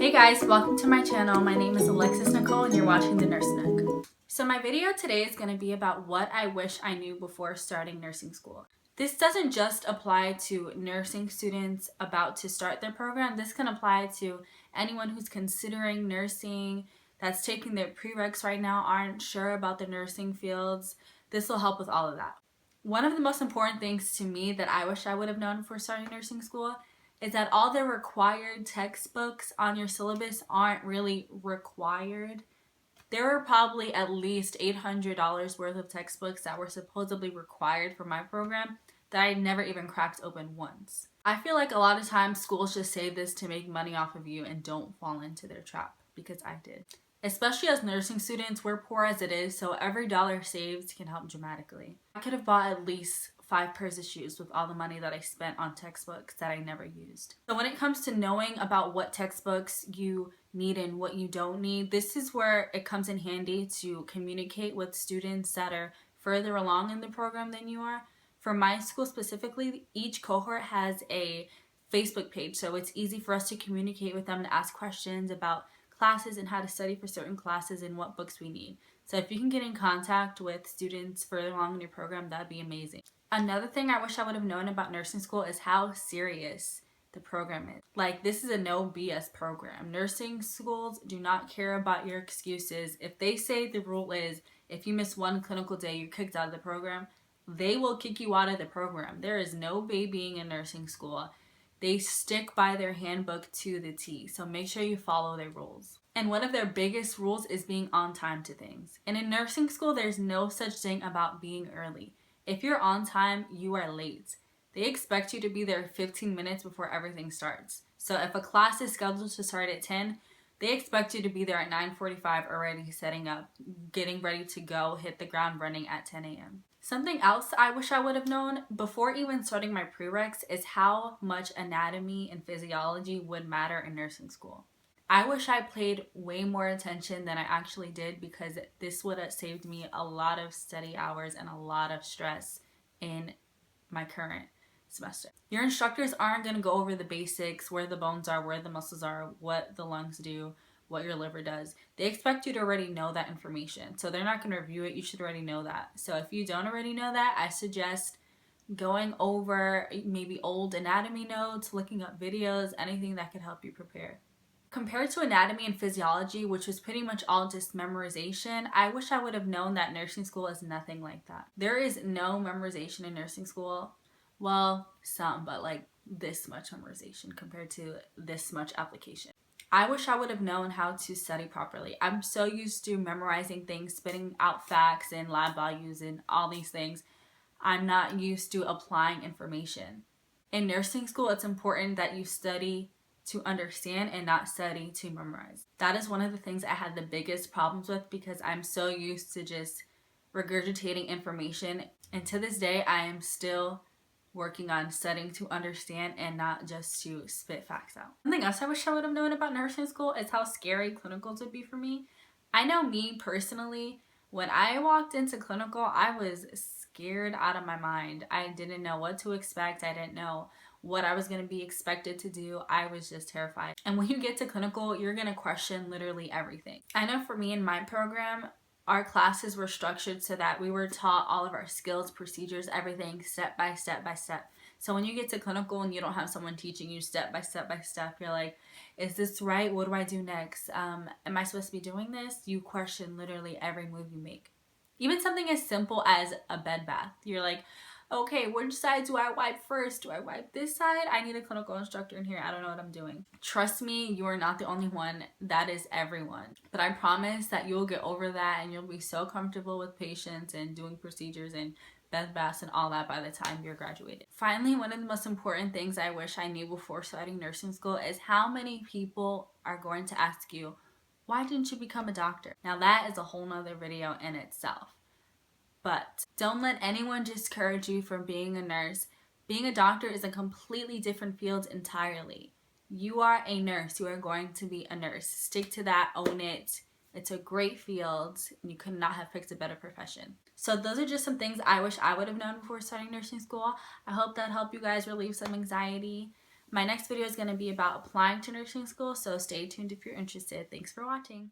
Hey guys, welcome to my channel. My name is Alexis Nicole and you're watching The Nurse Nook. So my video today is going to be about what I wish I knew before starting nursing school. This doesn't just apply to nursing students about to start their program. This can apply to anyone who's considering nursing, that's taking their prereqs right now, aren't sure about the nursing fields. This will help with all of that. One of the most important things to me that I wish I would have known before starting nursing school is that all the required textbooks on your syllabus aren't really required. There were probably at least $800 worth of textbooks that were supposedly required for my program that I never even cracked open once. I feel like a lot of times schools just say this to make money off of you and don't fall into their trap, because I did. Especially as nursing students, we're poor as it is, so every dollar saved can help dramatically. I could have bought at least 5 pairs of shoes with all the money that I spent on textbooks that I never used. So when it comes to knowing about what textbooks you need and what you don't need, this is where it comes in handy to communicate with students that are further along in the program than you are. For my school specifically, each cohort has a Facebook page, so it's easy for us to communicate with them, to ask questions about classes and how to study for certain classes and what books we need. So if you can get in contact with students further along in your program, that'd be amazing. Another thing I wish I would have known about nursing school is how serious the program is. Like, this is a no BS program. Nursing schools do not care about your excuses. If they say the rule is if you miss one clinical day, you're kicked out of the program, they will kick you out of the program. There is no babying in nursing school. They stick by their handbook to the T, so make sure you follow their rules. And one of their biggest rules is being on time to things. And in nursing school, there's no such thing about being early. If you're on time, you are late. They expect you to be there 15 minutes before everything starts. So if a class is scheduled to start at 10, they expect you to be there at 9:45 already setting up, getting ready to go, hit the ground running at 10 a.m. Something else I wish I would have known before even starting my prereqs is how much anatomy and physiology would matter in nursing school. I wish I paid way more attention than I actually did, because this would have saved me a lot of study hours and a lot of stress in my current semester. Your instructors aren't going to go over the basics, where the bones are, where the muscles are, what the lungs do, what your liver does. They expect you to already know that information. So they're not going to review it. You should already know that. So if you don't already know that, I suggest going over maybe old anatomy notes, looking up videos, anything that could help you prepare. Compared to anatomy and physiology, which was pretty much all just memorization, I wish I would have known that nursing school is nothing like that. There is no memorization in nursing school. Well, some, but like this much memorization compared to this much application. I wish I would have known how to study properly. I'm so used to memorizing things, spitting out facts and lab values and all these things. I'm not used to applying information. In nursing school, it's important that you study to understand and not study to memorize. That is one of the things I had the biggest problems with, because I'm so used to just regurgitating information. And to this day, I am still working on studying to understand and not just to spit facts out. Something else I wish I would have known about nursing school is how scary clinicals would be for me. I know me personally, when I walked into clinical, I was scared out of my mind. I didn't know what to expect. I didn't know what I was going to be expected to do. I was just terrified. And when you get to clinical, you're going to question literally everything. I know for me in my program, our classes were structured so that we were taught all of our skills, procedures, everything step by step by step. So when you get to clinical and you don't have someone teaching you step by step by step, you're like, is this right? What do I do next? Am I supposed to be doing this? You question literally every move you make. Even something as simple as a bed bath. You're like, okay, which side do I wipe first? Do I wipe this side? I need a clinical instructor in here. I don't know what I'm doing. Trust me, you are not the only one. That is everyone. But I promise that you'll get over that and you'll be so comfortable with patients and doing procedures and bed baths and all that by the time you're graduated. Finally, one of the most important things I wish I knew before starting nursing school is how many people are going to ask you, why didn't you become a doctor? Now that is a whole nother video in itself. But don't let anyone discourage you from being a nurse. Being a doctor is a completely different field entirely. You are a nurse. You are going to be a nurse. Stick to that. Own it. It's a great field. You could not have picked a better profession. So those are just some things I wish I would have known before starting nursing school. I hope that helped you guys relieve some anxiety. My next video is going to be about applying to nursing school, so stay tuned if you're interested. Thanks for watching.